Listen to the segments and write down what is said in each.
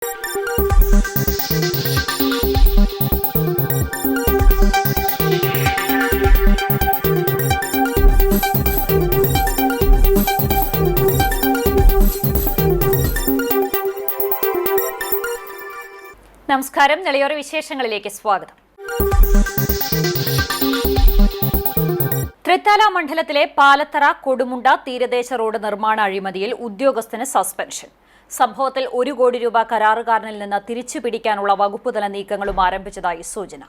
നമസ്കാരം. നെളിയോറ വിശേഷങ്ങളിലേക്ക് സ്വാഗതം. തൃത്താല മണ്ഡലത്തിലെ പാലത്തറ കൊടുമുണ്ട തീരദേശ റോഡ് നിർമ്മാണ അഴിമതിയിൽ ഉദ്യോഗസ്ഥന് സസ്പെൻഷൻ. സംഭവത്തിൽ 1 കോടി രൂപ കരാറുകാരനിൽ നിന്ന് തിരിച്ചുപിടിക്കാനുള്ള വകുപ്പുതല നീക്കങ്ങളും ആരംഭിച്ചതായി സൂചന.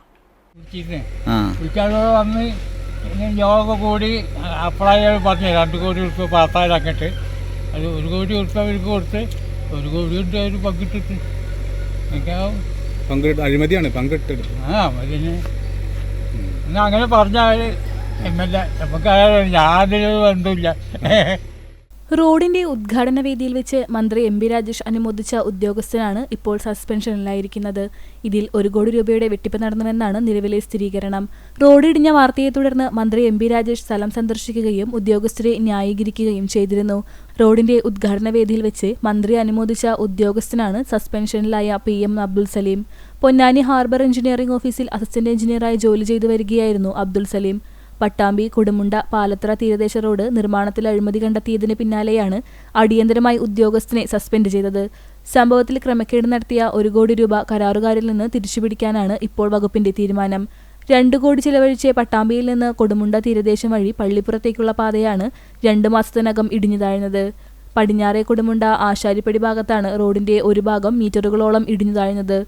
യോഗ കൂടി അപ്ലൈ പറഞ്ഞു 2 കോടി രൂപ പാസ്സാക്കിയിട്ട് അത് 1 കോടി രൂപ അവർക്ക് കൊടുത്ത് 1 കോടി രൂപ അവർ പങ്കിട്ടിട്ട് അഴിമതിയാണ് പങ്കിട്ടത്. അതിന് എന്നാൽ അങ്ങനെ പറഞ്ഞാൽ MLA നമുക്ക് യാതൊരു ബന്ധമില്ല. റോഡിന്റെ ഉദ്ഘാടന വേദിയിൽ വെച്ച് മന്ത്രി MP രാജേഷ് അനുമോദിച്ച ഉദ്യോഗസ്ഥനാണ് ഇപ്പോൾ സസ്പെൻഷനിലായിരിക്കുന്നത്. ഇതിൽ 1 കോടി രൂപയുടെ വെട്ടിപ്പ് നടന്നുവെന്നാണ് നിലവിലെ സ്ഥിരീകരണം. റോഡ് ഇടിഞ്ഞ വാർത്തയെ തുടർന്ന് മന്ത്രി MP രാജേഷ് സ്ഥലം സന്ദർശിക്കുകയും ഉദ്യോഗസ്ഥരെ ന്യായീകരിക്കുകയും ചെയ്തിരുന്നു. റോഡിന്റെ ഉദ്ഘാടന വേദിയിൽ വെച്ച് മന്ത്രി അനുമോദിച്ച ഉദ്യോഗസ്ഥനാണ് സസ്പെൻഷനിലായ PM Abdul Saleem. Ponnani harbour engineering ഓഫീസിൽ അസിസ്റ്റന്റ് എഞ്ചിനീയറായി ജോലി ചെയ്തു വരികയായിരുന്നു അബ്ദുൽ സലീം. പട്ടാമ്പി കൊടുമുണ്ട പാലത്തറ തീരദേശ റോഡ് നിർമ്മാണത്തിൽ അഴിമതി കണ്ടെത്തിയതിന് പിന്നാലെയാണ് അടിയന്തരമായി ഉദ്യോഗസ്ഥനെ സസ്പെൻഡ് ചെയ്തത്. സംഭവത്തിൽ ക്രമക്കേട് നടത്തിയ 1 കോടി രൂപ കരാറുകാരിൽ നിന്ന് തിരിച്ചുപിടിക്കാനാണ് ഇപ്പോൾ വകുപ്പിന്റെ തീരുമാനം. 2 കോടി ചിലവഴിച്ച് പട്ടാമ്പിയിൽ നിന്ന് കൊടുമുണ്ട തീരദേശം വഴി പള്ളിപ്പുറത്തേക്കുള്ള പാതയാണ് 2 മാസത്തിനകം ഇടിഞ്ഞു താഴ്ന്നത്. പടിഞ്ഞാറേ കൊടുമുണ്ട ആശാരിപ്പടി ഭാഗത്താണ് റോഡിന്റെ ഒരു ഭാഗം മീറ്ററുകളോളം ഇടിഞ്ഞു താഴ്ന്നത്.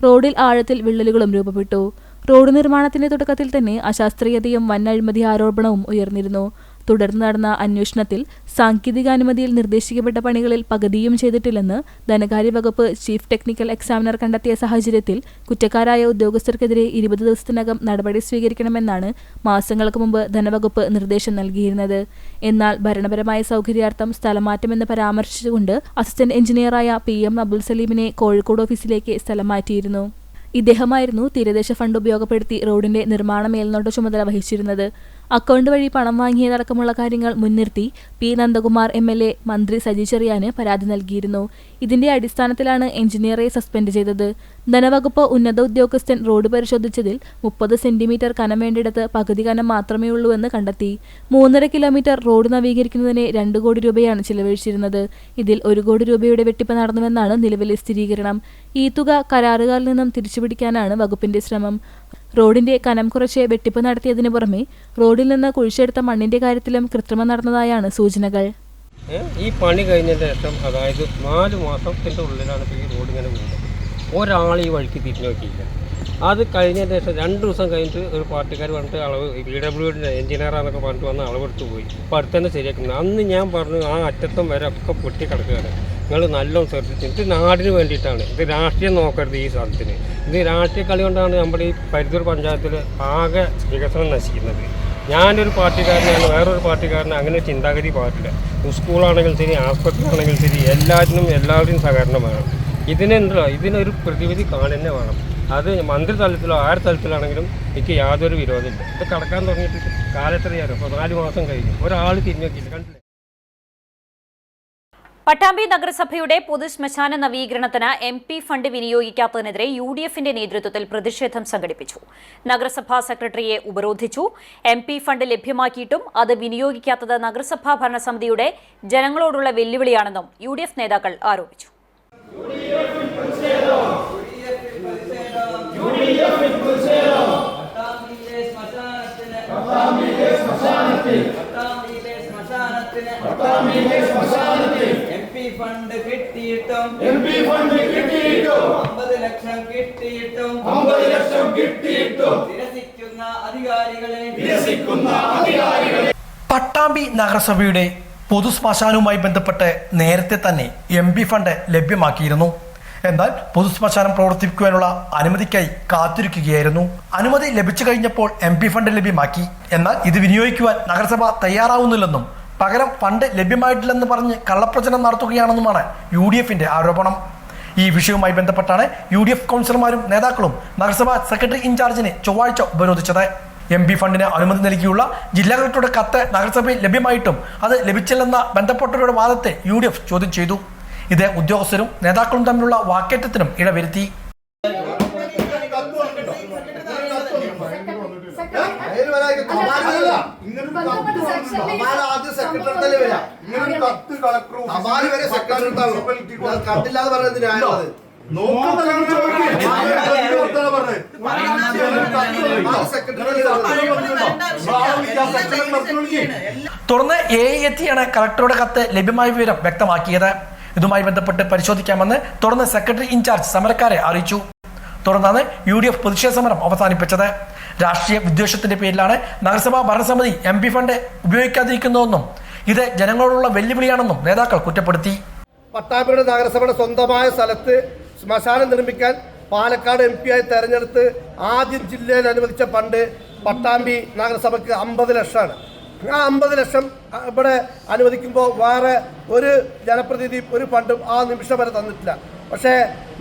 റോഡിൽ ആഴത്തിൽ വിള്ളലുകളും രൂപപ്പെട്ടു. റോഡ് നിർമ്മാണത്തിന്റെ തുടക്കത്തിൽ തന്നെ അശാസ്ത്രീയതയും വൻ അഴിമതി ആരോപണവും ഉയർന്നിരുന്നു. തുടർന്ന് നടന്ന അന്വേഷണത്തിൽ സാങ്കേതികാനുമതിയിൽ നിർദ്ദേശിക്കപ്പെട്ട പണികളിൽ പകുതിയും ചെയ്തിട്ടില്ലെന്ന് ധനകാര്യ വകുപ്പ് ചീഫ് ടെക്നിക്കൽ എക്സാമിനർ കണ്ടെത്തിയ സാഹചര്യത്തിൽ കുറ്റക്കാരായ ഉദ്യോഗസ്ഥർക്കെതിരെ 20 ദിവസത്തിനകം നടപടി സ്വീകരിക്കണമെന്നാണ് മാസങ്ങൾക്ക് മുമ്പ് ധനവകുപ്പ് നിർദ്ദേശം നൽകിയിരുന്നത്. എന്നാൽ ഭരണപരമായ സൗകര്യാർത്ഥം സ്ഥലമാറ്റമെന്ന് പരാമർശിച്ചുകൊണ്ട് അസിസ്റ്റന്റ് എഞ്ചിനീയറായ PM അബ്ദുൽ സലീമിനെ കോഴിക്കോട് ഓഫീസിലേക്ക് സ്ഥലം മാറ്റിയിരുന്നു. ഇദ്ദേഹമായിരുന്നു തീരദേശ ഫണ്ട് ഉപയോഗപ്പെടുത്തി റോഡിന്റെ നിർമ്മാണ മേൽനോട്ട ചുമതല വഹിച്ചിരുന്നത്. അക്കൗണ്ട് വഴി പണം വാങ്ങിയതടക്കമുള്ള കാര്യങ്ങൾ മുൻനിർത്തി P നന്ദകുമാർ MLA മന്ത്രി സജി ചെറിയാന് പരാതി നൽകിയിരുന്നു. ഇതിന്റെ അടിസ്ഥാനത്തിലാണ് എഞ്ചിനീയറെ സസ്പെൻഡ് ചെയ്തത്. ധനവകുപ്പ് ഉന്നത ഉദ്യോഗസ്ഥൻ റോഡ് പരിശോധിച്ചതിൽ 30 സെന്റിമീറ്റർ കനം വേണ്ടിടത്ത് പകുതി കനം മാത്രമേ ഉള്ളൂവെന്ന് കണ്ടെത്തി. 3.5 കിലോമീറ്റർ റോഡ് നവീകരിക്കുന്നതിന് 2 കോടി രൂപയാണ് ചിലവഴിച്ചിരുന്നത്. ഇതിൽ 1 കോടി രൂപയുടെ വെട്ടിപ്പ് നടന്നുവെന്നാണ് നിലവിലെ സ്ഥിരീകരണം. ഈ തുക കരാറുകാരിൽ നിന്നും തിരിച്ചുപിടിക്കാനാണ് വകുപ്പിന്റെ ശ്രമം. റോഡിന്റെ കനം കുറച്ച് വെട്ടിപ്പ് നടത്തിയതിനു പുറമെ റോഡിൽ നിന്ന് കുഴിച്ചെടുത്ത മണ്ണിന്റെ കാര്യത്തിലും കൃത്രിമം നടന്നതായാണ് സൂചനകൾ. ഈ പണി കഴിഞ്ഞതിന് ശേഷം അതായത് 4 മാസത്തിൻ്റെ ഉള്ളിലാണ് ഈ റോഡ് ഇങ്ങനെ വീണത്. ഒരാൾ ഈ വഴിക്ക് തിരിഞ്ഞു നോക്കിയില്ല. അത് കഴിഞ്ഞതിന് ശേഷം 2 ദിവസം കഴിഞ്ഞിട്ട് ഒരു പാർട്ടിക്കാർ പറഞ്ഞിട്ട് അളവ് PWD എഞ്ചിനീയറാന്നൊക്കെ പറഞ്ഞിട്ട് വന്ന് അളവെടുത്ത് പോയി. അപ്പോൾ അടുത്ത് തന്നെ ശരിയാക്കുന്നത്. അന്ന് ഞാൻ പറഞ്ഞു ആ അറ്റത്തം വരെ ഒക്കെ പൊട്ടി കിടക്കുകയാണ്, നിങ്ങൾ നല്ലോണം ശ്രദ്ധിച്ചു. ഇത് നാടിന് വേണ്ടിയിട്ടാണ്, ഇത് രാഷ്ട്രീയം നോക്കരുത്. ഈ സ്ഥലത്തിന് ഇത് രാഷ്ട്രീയ കളി കൊണ്ടാണ് നമ്മുടെ ഈ പരിധൂർ പഞ്ചായത്തിൽ ആകെ വികസനം നശിക്കുന്നത്. ഞാനൊരു പാർട്ടിക്കാരനാണ്, വേറൊരു പാർട്ടിക്കാരന് അങ്ങനെ ചിന്താഗതി പാടില്ല. സ്കൂളാണെങ്കിൽ ശരി, ആസ്പത്രി ആണെങ്കിൽ ശരി, എല്ലാവരുടെയും സഹകരണം വേണം. ഇതിനൊരു പ്രതിവിധി കാണുന്നേ വേണം. അത് മന്ത്രി തലത്തിലോ ആര് തലത്തിലാണെങ്കിലും എനിക്ക് യാതൊരു വിരോധമില്ല. ഇത് കടക്കാൻ തുടങ്ങിയിട്ട് കാലത്രയാണ്. ഇപ്പോൾ 4 മാസം കഴിഞ്ഞു, ഒരാൾ തിരിഞ്ഞു നോക്കിയില്ല. കണ്ടില്ലേ? പട്ടാമ്പി നഗരസഭയുടെ പൊതു ശ്മശാന നവീകരണത്തിന് MP ഫണ്ട് വിനിയോഗിക്കാത്തതിനെതിരെ UDFന്റെ നേതൃത്വത്തിൽ പ്രതിഷേധം സംഘടിപ്പിച്ചു. നഗരസഭാ സെക്രട്ടറിയെ ഉപരോധിച്ചു. MP ഫണ്ട് ലഭ്യമാക്കിയിട്ടും അത് വിനിയോഗിക്കാത്തത് നഗരസഭാ ഭരണസമിതിയുടെ ജനങ്ങളോടുള്ള വെല്ലുവിളിയാണെന്നും UDF നേതാക്കൾ ആരോപിച്ചു. MP ഫണ്ട് കിട്ടിയിട്ടും 50 ലക്ഷം കിട്ടിയിട്ടും നിരസിക്കുന്ന അധികാരികളെ പട്ടാമ്പി നഗരസഭയുടെ പൊതുശ്മശാനവുമായി ബന്ധപ്പെട്ട് നേരത്തെ തന്നെ MP ഫണ്ട് ലഭ്യമാക്കിയിരുന്നു. എന്നാൽ പൊതുശ്മശാനം പ്രവർത്തിപ്പിക്കുവാനുള്ള അനുമതിക്കായി കാത്തിരിക്കുകയായിരുന്നു. അനുമതി ലഭിച്ചു കഴിഞ്ഞപ്പോൾ MP ഫണ്ട് ലഭ്യമാക്കി. എന്നാൽ ഇത് വിനിയോഗിക്കുവാൻ നഗരസഭ തയ്യാറാവുന്നില്ലെന്നും പകരം ഫണ്ട് ലഭ്യമായിട്ടില്ലെന്ന് പറഞ്ഞ് കള്ളപ്രചരണം നടത്തുകയാണെന്നുമാണ് UDFന്റെ ആരോപണം. ഈ വിഷയവുമായി ബന്ധപ്പെട്ടാണ് UDF കൗൺസിലർമാരും നേതാക്കളും നഗരസഭാ സെക്രട്ടറി ഇൻചാർജിനെ ചൊവ്വാഴ്ച ഉപരോധിച്ചത്. MP ഫണ്ടിന് അനുമതി നൽകിയുള്ള ജില്ലാ കളക്ടറുടെ കത്ത് നഗരസഭയിൽ ലഭ്യമായിട്ടും അത് ലഭിച്ചില്ലെന്ന ബന്ധപ്പെട്ടവരുടെ വാദത്തെ UDF ചോദ്യം ചെയ്തു. ഇത് ഉദ്യോഗസ്ഥരും നേതാക്കളും തമ്മിലുള്ള വാക്കേറ്റത്തിനും ഇടവരുത്തി. തുടർന്ന് എത്തിയാണ് കളക്ടറുടെ കത്ത് ലഭ്യമായ വിവരം വ്യക്തമാക്കിയത്. ഇതുമായി ബന്ധപ്പെട്ട് പരിശോധിക്കാമെന്ന് തുടർന്ന് സെക്രട്ടറി ഇൻചാർജ് സമരക്കാരെ അറിയിച്ചു. തുടർന്നാണ് UDF പ്രതിഷേധ സമരം അവസാനിപ്പിച്ചത്. രാഷ്ട്രീയ വിദ്വേഷത്തിന്റെ പേരിലാണ് നഗരസഭാ ഭരണസമിതി MP ഫണ്ട് ഉപയോഗിക്കാതിരിക്കുന്നതെന്നും ഇത് ജനങ്ങളോടുള്ള വെല്ലുവിളിയാണെന്നും നേതാക്കൾ കുറ്റപ്പെടുത്തി. പട്ടാമ്പിയുടെ നഗരസഭയുടെ സ്വന്തമായ സ്ഥലത്ത് ശ്മശാനം നിർമ്മിക്കാൻ പാലക്കാട് MP ആയി തെരഞ്ഞെടുത്ത് ആദ്യം ജില്ലയിൽ അനുവദിച്ച ഫണ്ട് പട്ടാമ്പി നഗരസഭയ്ക്ക് 50 ലക്ഷമാണ്. ആ 50 ലക്ഷം ഇവിടെ അനുവദിക്കുമ്പോൾ വേറെ ഒരു ജനപ്രതിനിധി ഒരു ഫണ്ടും ആ നിമിഷം വരെ തന്നിട്ടില്ല. പക്ഷേ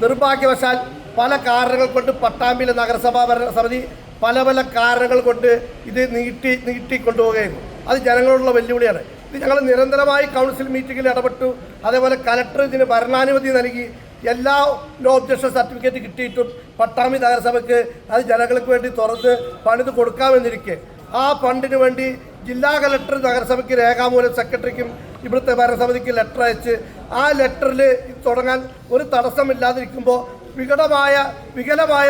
നിർഭാഗ്യവശാൽ പല കാരണങ്ങൾ കൊണ്ട് പട്ടാമ്പിയിലെ നഗരസഭാ ഭരണസമിതി പല കാരണങ്ങൾ കൊണ്ട് ഇത് നീട്ടി കൊണ്ടുപോവുകയായിരുന്നു. അത് ജനങ്ങളോടുള്ള വെല്ലുവിളിയാണ്. ഇത് ഞങ്ങൾ നിരന്തരമായി കൗൺസിൽ മീറ്റിങ്ങിൽ ഇടപെട്ടു. അതേപോലെ കലക്ടർ ഇതിന് ഭരണാനുമതി നൽകി. എല്ലാ നോ ഒബ്ജക്ഷൻ സർട്ടിഫിക്കറ്റ് കിട്ടിയിട്ടും പട്ടാമ്പി നഗരസഭയ്ക്ക് അത് ജനങ്ങൾക്ക് വേണ്ടി തുറന്ന് പണിത് കൊടുക്കാമെന്നിരിക്കെ ആ ഫണ്ടിന് വേണ്ടി ജില്ലാ കലക്ടർ നഗരസഭയ്ക്ക് രേഖാമൂലം സെക്രട്ടറിക്കും ഇവിടുത്തെ ഭരണസമിതിക്ക് ലെറ്റർ അയച്ച് ആ ലെറ്ററിൽ തുടങ്ങാൻ ഒരു തടസ്സമില്ലാതിരിക്കുമ്പോൾ വികലമായ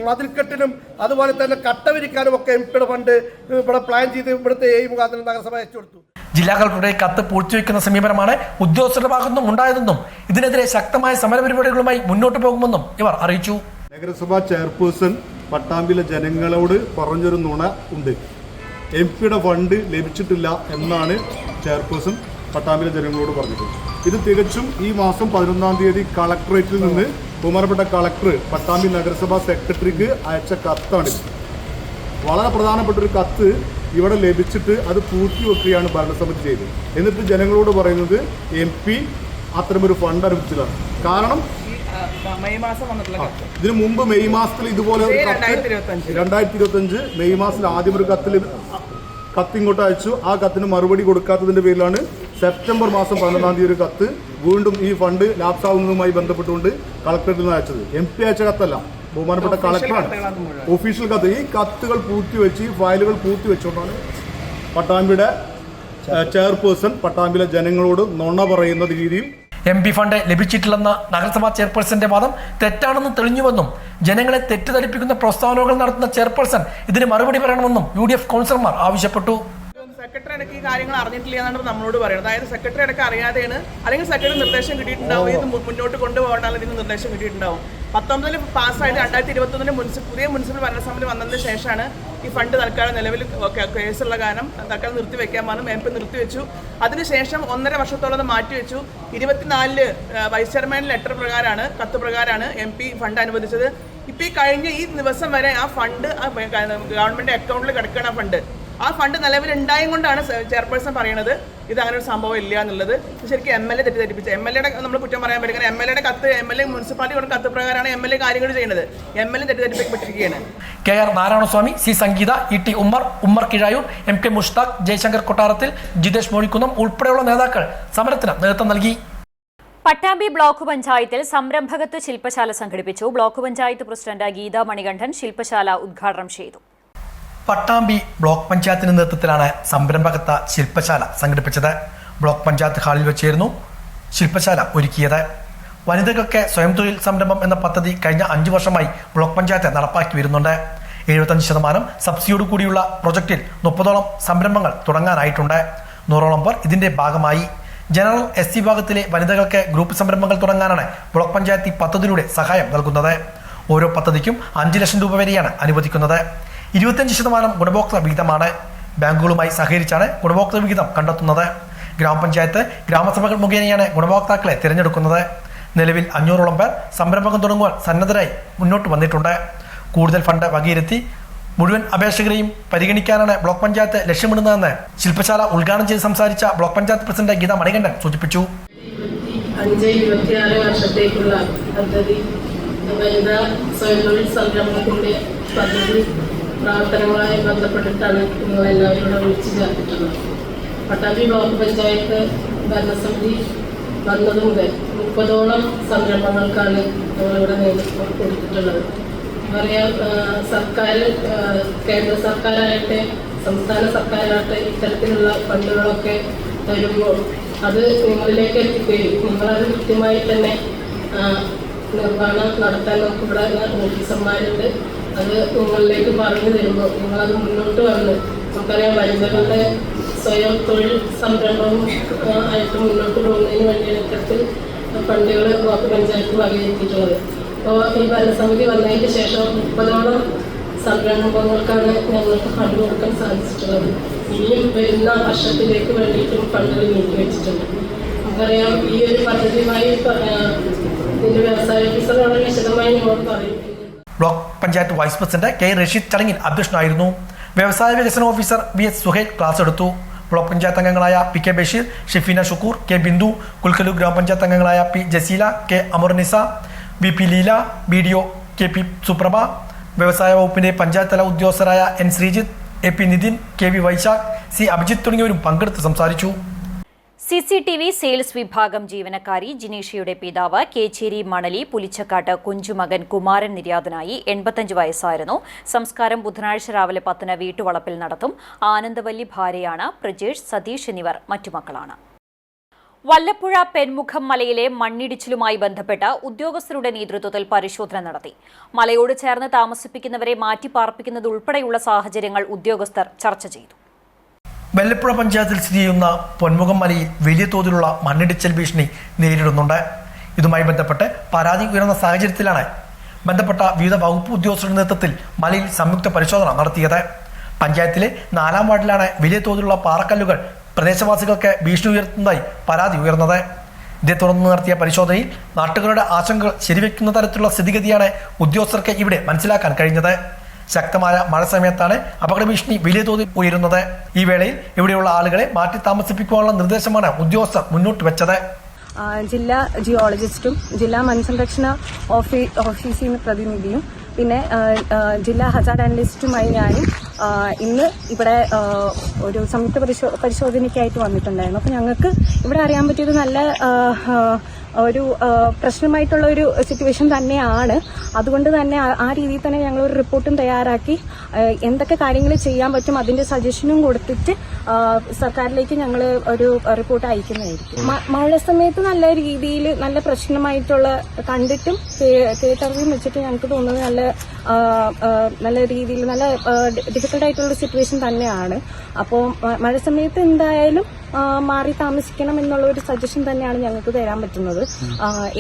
മതിൽക്കെട്ടിനും അതുപോലെ തന്നെ കട്ടവിരിക്കാനും ഒക്കെ MP ഫണ്ട് ഇവിടെ പ്ലാൻ ചെയ്ത് ഇവിടുത്തെ മുഖാന്തരം നഗരസഭ അയച്ചു കൊടുത്തു. ജില്ലാ കളക്ടറുടെ കത്ത് പൂഴ്ത്തിവെക്കുന്ന സമീപനമാണ് ഉദ്യോഗസ്ഥരുടെ ഭാഗത്തുനിന്നും ഉണ്ടായതെന്നും ഇതിനെതിരെ ശക്തമായ സമരപരിപാടികളുമായി മുന്നോട്ട് പോകുമെന്നും ഇവർ അറിയിച്ചു. നഗരസഭാ ചെയർപേഴ്സൺ പട്ടാമ്പിയിലെ ജനങ്ങളോട് പറഞ്ഞൊരു നുണ ഉണ്ട്. MP ഫണ്ട് ലഭിച്ചിട്ടില്ല എന്നാണ് ചെയർപേഴ്സൺ പട്ടാമ്പിയിലെ ജനങ്ങളോട് പറഞ്ഞത്. ഇത് തികച്ചും ഈ മാസം 11-ാം തീയതി കളക്ടറേറ്റിൽ നിന്ന് ബഹുമാനപ്പെട്ട കളക്ടർ പട്ടാമ്പി നഗരസഭാ സെക്രട്ടറിക്ക് അയച്ച കത്താണിത്. വളരെ പ്രധാനപ്പെട്ട ഒരു കത്ത് ഇവിടെ ലഭിച്ചിട്ട് അത് പൂർത്തിവെക്കുകയാണ് ഭരണസമിതി ചെയ്തത്. എന്നിട്ട് ജനങ്ങളോട് പറയുന്നത് MP അത്തരമൊരു ഫണ്ട് അനുവദിച്ചതാണ്. കാരണം ഇതിനു മുമ്പ് മെയ് മാസത്തിൽ ഇതുപോലെ ഒരു കത്ത് 2025 മെയ് മാസത്തിൽ ആദ്യം ഒരു കത്തിങ്ങോട്ട് അയച്ചു. ആ കത്തിന് മറുപടി കൊടുക്കാത്തതിന്റെ പേരിലാണ് സെപ്റ്റംബർ മാസം 11-ാം തീയതി ഒരു കത്ത് വീണ്ടും ഈ ഫണ്ട് ലാപ്സാവുന്നതുമായി ബന്ധപ്പെട്ടുകൊണ്ട് കളക്ടറേറ്റിൽ നിന്ന് അയച്ചത്. MP അയച്ച കത്തല്ല, ബഹുമാനപ്പെട്ട കളക്ടറാണ് ഒഫീഷ്യൽ കത്ത്. ഈ കത്തുകൾ പൂർത്തിവെച്ച് ഈ ഫയലുകൾ പൂർത്തിവെച്ചുകൊണ്ടാണ് പട്ടാമ്പിയുടെ ചെയർപേഴ്സൺ പട്ടാമ്പിയിലെ ജനങ്ങളോട് നുണ പറയുന്ന രീതിയിൽ MP ഫണ്ട് ലഭിച്ചിട്ടില്ലെന്ന നഗരസഭാ ചെയർപേഴ്സന്റെ വാദം തെറ്റാണെന്ന് തെളിഞ്ഞുവെന്നും ജനങ്ങളെ തെറ്റിദ്ധരിപ്പിക്കുന്ന പ്രസ്താവനകൾ നടത്തുന്ന ചെയർപേഴ്സൺ ഇതിന് മറുപടി പറയണമെന്നും UDF കൗൺസിലർമാർ ആവശ്യപ്പെട്ടു. സെക്രട്ടറി ഇടയ്ക്ക് ഈ കാര്യങ്ങൾ അറിഞ്ഞിട്ടില്ല എന്നാണ് നമ്മളോട് പറയുന്നത്. അതായത് സെക്രട്ടറി ഇടയ്ക്ക് അറിയാതെയാണ്, അല്ലെങ്കിൽ സെക്രട്ടറി നിർദ്ദേശം കിട്ടിയിട്ടുണ്ടാവും ഇത് മുന്നോട്ട് കൊണ്ടുപോകണമെങ്കിൽ ഇതിന് നിർദ്ദേശം കിട്ടിയിട്ടുണ്ടാവും. 19-ൽ പാസ്സായത് 2021 പുതിയ മുനിസിപ്പൽ ഭരണസമിതി വന്നതിന് ശേഷമാണ് ഈ ഫണ്ട് തൽക്കാലം നിലവിൽ കേസുള്ള കാരണം തൽക്കാലം നിർത്തിവെക്കാൻ പറഞ്ഞു. MP നിർത്തിവെച്ചു. അതിനുശേഷം 1.5 വർഷത്തോളം അത് മാറ്റിവെച്ചു. 24-ല് വൈസ് ചെയർമാൻ ലെറ്റർ പ്രകാരമാണ്, കത്ത് പ്രകാരമാണ് MP ഫണ്ട് അനുവദിച്ചത്. ഇപ്പോൾ ഈ കഴിഞ്ഞ ഈ ദിവസം വരെ ആ ഫണ്ട് ഗവൺമെൻറ് അക്കൗണ്ടിൽ കിടക്കുകയാണ്. ആ ഫണ്ട് നിലവിൽ ഉണ്ടായും കൊണ്ടാണ് ചെയർപേഴ്സൺ പറയുന്നത് ഇത് അങ്ങനെ ഒരു സംഭവം ഇല്ല എന്നുള്ളത്. ശരിക്കും MLA തെറ്റിദ്ധരിപ്പിച്ച MLA നമ്മൾ കുറ്റം പറയാൻ പറ്റില്ല. കാരണം MLA കത്ത് MLA മുനിസിപ്പാലിറ്റി കൊടുത്ത കത്ത് പ്രകാരമാണ് MLA കാര്യങ്ങൾ ചെയ്യുന്നത്. MLA തെറ്റിദ്ധരിപ്പിക്കപ്പെട്ടിരിക്കുകയാണ്. KR നാരായണസ്വാമി, C സംഗീത, ET ഉമ്മർ കിഴായൂർ, MK മുഷ്താഖ്, ജയശങ്കർ കൊട്ടാരത്തിൽ, ജിതേഷ് മോഴിക്കുന്നം ഉൾപ്പെടെയുള്ള നേതാക്കൾ സമരത്തിന് നേതൃത്വം നൽകി. പട്ടാമ്പി ബ്ലോക്ക് പഞ്ചായത്തിൽ സംരംഭകത്വ ശില്പശാല സംഘടിപ്പിച്ചു. ബ്ലോക്ക് പഞ്ചായത്ത് പ്രസിഡന്റ് ഗീത മണികണ്ഠൻ ശില്പശാല ഉദ്ഘാടനം ചെയ്തു. പട്ടാമ്പി ബ്ലോക്ക് പഞ്ചായത്തിന്റെ നേതൃത്വത്തിലാണ് സംരംഭകത്വ ശില്പശാല സംഘടിപ്പിച്ചത്. ബ്ലോക്ക് പഞ്ചായത്ത് ഹാളിൽ വെച്ചായിരുന്നു ശില്പശാല ഒരുക്കിയത്. വനിതകൾക്ക് സ്വയം തൊഴിൽ സംരംഭം എന്ന പദ്ധതി കഴിഞ്ഞ 5 വർഷമായി ബ്ലോക്ക് പഞ്ചായത്ത് നടപ്പാക്കി വരുന്നുണ്ട്. 75% സബ്സിഡിയോട് കൂടിയുള്ള പ്രൊജക്റ്റിൽ 30ഓളം സംരംഭങ്ങൾ തുടങ്ങാനായിട്ടുണ്ട്. 100ഓളം പേർ ഇതിന്റെ ഭാഗമായി. ജനറൽ SC വിഭാഗത്തിലെ വനിതകൾക്ക് ഗ്രൂപ്പ് സംരംഭങ്ങൾ തുടങ്ങാനാണ് ബ്ലോക്ക് പഞ്ചായത്ത് പദ്ധതിയിലൂടെ സഹായം നൽകുന്നത്. ഓരോ പദ്ധതിക്കും 5 ലക്ഷം രൂപ വരെയാണ് അനുവദിക്കുന്നത്. 25% ഗുണഭോക്തൃ വിഹിതമാണ്. ബാങ്കുകളുമായി സഹകരിച്ചാണ് ഗുണഭോക്തൃ വിഹിതം കണ്ടെത്തുന്നത്. ഗ്രാമപഞ്ചായത്ത് ഗ്രാമസഭകൾ മുഖേനയാണ് ഗുണഭോക്താക്കളെ തിരഞ്ഞെടുക്കുന്നത്. നിലവിൽ 500ഓളം പേർ സംരംഭം തുടങ്ങുവാൻ സന്നദ്ധരായി മുന്നോട്ട് വന്നിട്ടുണ്ട്. കൂടുതൽ ഫണ്ട് വകയിരുത്തി മുഴുവൻ അപേക്ഷകരെയും പരിഗണിക്കാനാണ് ബ്ലോക്ക് പഞ്ചായത്ത് ലക്ഷ്യമിടുന്നതെന്ന് ശില്പശാല ഉദ്ഘാടനം ചെയ്ത് സംസാരിച്ച ബ്ലോക്ക് പഞ്ചായത്ത് പ്രസിഡന്റ് ഗീത മണികണ്ഠൻ സൂചിപ്പിച്ചു. 25-26 വർഷത്തേക്കുള്ള പദ്ധതി വനിതാ സ്വയം തൊഴിൽ സംരംഭത്തിന്റെ പദ്ധതി പ്രവർത്തനങ്ങളുമായി ബന്ധപ്പെട്ടിട്ടാണ് നിങ്ങളെല്ലാവരും കൂടെ വിളിച്ചു ചേർത്തിട്ടുള്ളത്. പട്ടാമ്പി ബ്ലോക്ക് പഞ്ചായത്ത് ഭരണസമിതി വന്നത് മുതൽ 30ഓളം സംരംഭങ്ങൾക്കാണ് ഞങ്ങളിവിടെ നേതൃത്വം കൊടുത്തിട്ടുള്ളത്. പറയാം, സർക്കാർ, കേന്ദ്ര സർക്കാരാകട്ടെ സംസ്ഥാന സർക്കാരാകട്ടെ ഇത്തരത്തിലുള്ള ഫണ്ടുകളൊക്കെ തരുമ്പോൾ അത് നിങ്ങളിലേക്ക് എത്തിക്കുകയും നിങ്ങളത് കൃത്യമായി തന്നെ നിർവ്വഹണം നടത്താൻ നമുക്കിവിടെ ഓഫീസർമാരുണ്ട്. അത് നിങ്ങളിലേക്ക് പറഞ്ഞു തരുമ്പോൾ നിങ്ങളത് മുന്നോട്ട് വന്ന് നമുക്കറിയാം വനിതകളുടെ സ്വയം തൊഴിൽ സംരംഭം ആയിട്ട് മുന്നോട്ട് പോകുന്നതിന് വേണ്ടിയാണ് ഇത്തരത്തിൽ ഫണ്ടുകൾ ബ്ലോക്ക് പഞ്ചായത്ത് വകയിരുത്തിയിട്ടുള്ളത്. അപ്പോൾ ഈ ഭരണസമിതി വന്നതിന് ശേഷം 30ഓളം സംരംഭങ്ങൾക്കാണ് ഞങ്ങൾക്ക് ഫണ്ട് കൊടുക്കാൻ സാധിച്ചിട്ടുള്ളത്. ഇനിയും വരുന്ന വർഷത്തിലേക്ക് വേണ്ടിയിട്ടും ഫണ്ടുകൾ നീക്കി വെച്ചിട്ടുണ്ട്. നമുക്കറിയാം ഈ ഒരു പദ്ധതിയുമായി ഇതിൻ്റെ വ്യവസായ ഓഫീസർ വളരെ വിശദമായി നിങ്ങളോട് പറയും. Block panchayat vice president K Rasheed ചടങ്ങിൽ അധ്യക്ഷനായിരുന്നു. വ്യവസായ വികസന ഓഫീസർ VS സുഹൈൽ ക്ലാസ് എടുത്തു. ബ്ലോക്ക് പഞ്ചായത്ത് അംഗങ്ങളായ PK ബഷീർ, ഷെഫീന ഷുക്കൂർ, K ബിന്ദു, കുൽക്കലു ഗ്രാമപഞ്ചായത്ത് അംഗങ്ങളായ P Jaseela, K അമർനിസ, VP Leela, BDO KP സുപ്രഭ, വ്യവസായ വകുപ്പിന്റെ പഞ്ചായത്ത് തല ഉദ്യോഗസ്ഥരായ N Sreejith, AP Nitin, KV Vaishakh, C Abhijith തുടങ്ങിയവരും പങ്കെടുത്ത് സംസാരിച്ചു. CCTV സെയിൽസ് വിഭാഗം ജീവനക്കാരി ജിനീഷയുടെ പിതാവ് കേച്ചേരി മണലി പുലിച്ചക്കാട്ട് കുഞ്ചുമകൻ കുമാരൻ നിര്യാതനായി. 85 വയസ്സായിരുന്നു. സംസ്കാരം ബുധനാഴ്ച രാവിലെ 10 വീട്ടുവളപ്പിൽ നടത്തും. ആനന്ദവല്ലി ഭാര്യയാണ്. പ്രജേഷ്, സതീഷ് എന്നിവർ മറ്റു മക്കളാണ്. വല്ലപ്പുഴ പെൺമുഖം മലയിലെ മണ്ണിടിച്ചിലുമായി ബന്ധപ്പെട്ട് ഉദ്യോഗസ്ഥരുടെ നേതൃത്വത്തിൽ പരിശോധന നടത്തി. മലയോട് ചേർന്ന് താമസിപ്പിക്കുന്നവരെ മാറ്റിപ്പാർപ്പിക്കുന്നത് ഉൾപ്പെടെയുള്ള സാഹചര്യങ്ങൾ ഉദ്യോഗസ്ഥർ ചർച്ച ചെയ്തു. വല്ലപ്പുഴ പഞ്ചായത്തിൽ സ്ഥിതി ചെയ്യുന്ന പൊന്മുഖം മലയിൽ വലിയ തോതിലുള്ള മണ്ണിടിച്ചൽ ഭീഷണി നേരിടുന്നുണ്ട്. ഇതുമായി ബന്ധപ്പെട്ട് പരാതി ഉയർന്ന സാഹചര്യത്തിലാണ് ബന്ധപ്പെട്ട വിവിധ വകുപ്പ് ഉദ്യോഗസ്ഥരുടെ നേതൃത്വത്തിൽ മലയിൽ സംയുക്ത പരിശോധന നടത്തിയത്. പഞ്ചായത്തിലെ 4-ാം വാർഡിലാണ് വലിയ തോതിലുള്ള പാറക്കല്ലുകൾ പ്രദേശവാസികൾക്ക് ഭീഷണി ഉയർത്തുന്നതായി പരാതി ഉയർന്നത്. ഇതേ തുടർന്ന് നടത്തിയ പരിശോധനയിൽ നാട്ടുകാരുടെ ആശങ്കകൾ ശരിവെക്കുന്ന തരത്തിലുള്ള സ്ഥിതിഗതിയാണ് ഉദ്യോഗസ്ഥർക്ക് ഇവിടെ മനസ്സിലാക്കാൻ കഴിഞ്ഞത്. ശക്തമായ മഴ സമയത്താണ് അപകട ഭീഷണി വലിയ തോതിൽ ഉയരുന്നത്. ഈ വേളയിൽ ഇവിടെയുള്ള ആളുകളെ മാറ്റി താമസിപ്പിക്കാനുള്ള നിർദ്ദേശമാണ് ഉദ്യോഗസ്ഥർ മുന്നോട്ട് വെച്ചത്. ജില്ലാ ജിയോളജിസ്റ്റും ജില്ലാ മൺസംരക്ഷണ ഓഫീസിൽ നിന്ന് പ്രതിനിധിയും പിന്നെ ജില്ലാ ഹസാർഡ് അനലിസ്റ്റുമായി ഞാനും ഇന്ന് ഇവിടെ ഒരു സംയുക്ത പരിശോധനയ്ക്കായിട്ട് വന്നിട്ടുണ്ടായിരുന്നു. അപ്പോൾ ഞങ്ങൾക്ക് ഇവിടെ അറിയാൻ പറ്റിയത് നല്ല ഒരു പ്രശ്നമായിട്ടുള്ള ഒരു സിറ്റുവേഷൻ തന്നെയാണ്. അതുകൊണ്ട് തന്നെ ആ രീതിയിൽ തന്നെ ഞങ്ങൾ ഒരു റിപ്പോർട്ടും തയ്യാറാക്കി എന്തൊക്കെ കാര്യങ്ങൾ ചെയ്യാൻ പറ്റും അതിന്റെ സജഷനും കൊടുത്തിട്ട് സർക്കാരിലേക്ക് ഞങ്ങൾ ഒരു റിപ്പോർട്ട് അയക്കുന്നതായിരിക്കും. മഴ സമയത്ത് നല്ല രീതിയിൽ നല്ല പ്രശ്നമായിട്ടുള്ള കണ്ടിട്ടും കേട്ടറിവും വെച്ചിട്ട് ഞങ്ങൾക്ക് തോന്നുന്നത് നല്ല രീതിയിൽ നല്ല ഡിഫിക്കൽട്ട് ആയിട്ടുള്ള സിറ്റുവേഷൻ തന്നെയാണ്. അപ്പോൾ മഴ സമയത്ത് എന്തായാലും മാറി താമസിക്കണം എന്നുള്ള ഒരു സജഷൻ തന്നെയാണ് ഞങ്ങൾക്ക് തരാൻ പറ്റുന്നത്.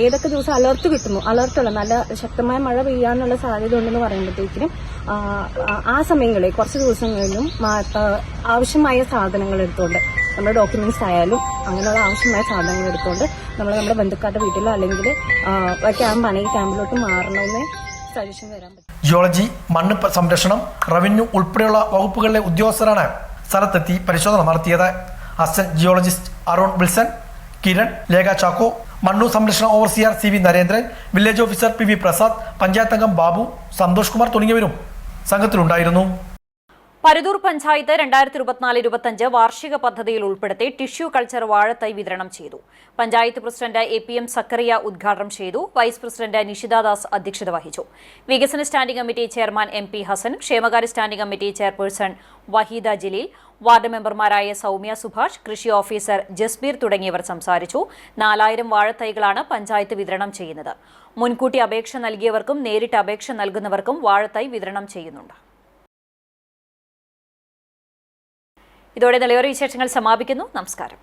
ഏതൊക്കെ ദിവസം അലർട്ട് കിട്ടുന്നു, അലർട്ടുള്ള നല്ല ശക്തമായ മഴ പെയ്യാനുള്ള സാധ്യത ഉണ്ടെന്ന് പറയുമ്പോഴത്തേക്കിനും ആ സമയങ്ങളിൽ കുറച്ച് ദിവസങ്ങളിലും ആവശ്യമായ സാധനങ്ങൾ എടുത്തുകൊണ്ട് നമ്മുടെ ഡോക്യുമെന്റ്സ് ആയാലും അങ്ങനെയുള്ള ആവശ്യമായ സാധനങ്ങൾ എടുത്തുകൊണ്ട് നമ്മൾ നമ്മുടെ ബന്ധുക്കാരുടെ വീട്ടിലോ അല്ലെങ്കിൽ ക്യാമ്പാണെങ്കിൽ ക്യാമ്പിലോട്ട് മാറണമെന്ന് സജഷൻ തരാൻ പറ്റും. ജിയോളജി, മണ്ണ് സംരക്ഷണം, റവന്യൂ ഉൾപ്പെടെയുള്ള വകുപ്പുകളിലെ ഉദ്യോഗസ്ഥരാണ് സ്ഥലത്തെത്തി പരിശോധന നടത്തിയത്. Assistant geologist Arun Wilson, Kiran, Lekha Chacko, മണ്ണു സംരക്ഷണ overseer CV Narendran, village officer PV Prasad, panchayat അംഗം ബാബു, സന്തോഷ് കുമാർ തുടങ്ങിയവരും സംഘത്തിലുണ്ടായിരുന്നു. പരുതൂർ പഞ്ചായത്ത് 2024-25 വാർഷിക പദ്ധതിയിൽ ഉൾപ്പെടുത്തി ടിഷ്യൂ കൾച്ചർ വാഴത്തൈ വിതരണം ചെയ്തു. പഞ്ചായത്ത് പ്രസിഡന്റ് APM സക്കറിയ ഉദ്ഘാടനം ചെയ്തു. വൈസ് പ്രസിഡന്റ് നിഷിതാദാസ് അധ്യക്ഷത വഹിച്ചു. വികസന standing committee chairman MP Hasan, ക്ഷേമകാര്യ standing committee chairperson Waheeda Jaleel, ward മെമ്പർമാരായ സൗമ്യ സുഭാഷ്, കൃഷി ഓഫീസർ ജസ്ബീർ തുടങ്ങിയവർ സംസാരിച്ചു. 4000 വാഴത്തൈകളാണ് പഞ്ചായത്ത് വിതരണം ചെയ്യുന്നത്. മുൻകൂട്ടി അപേക്ഷ നൽകിയവർക്കും നേരിട്ട് അപേക്ഷ നൽകുന്നവർക്കും വാഴത്തൈ വിതരണം ചെയ്യുന്നുണ്ട്. ഇതോടെ നിലയോര വിശേഷങ്ങൾ സമാപിക്കുന്നു. നമസ്കാരം.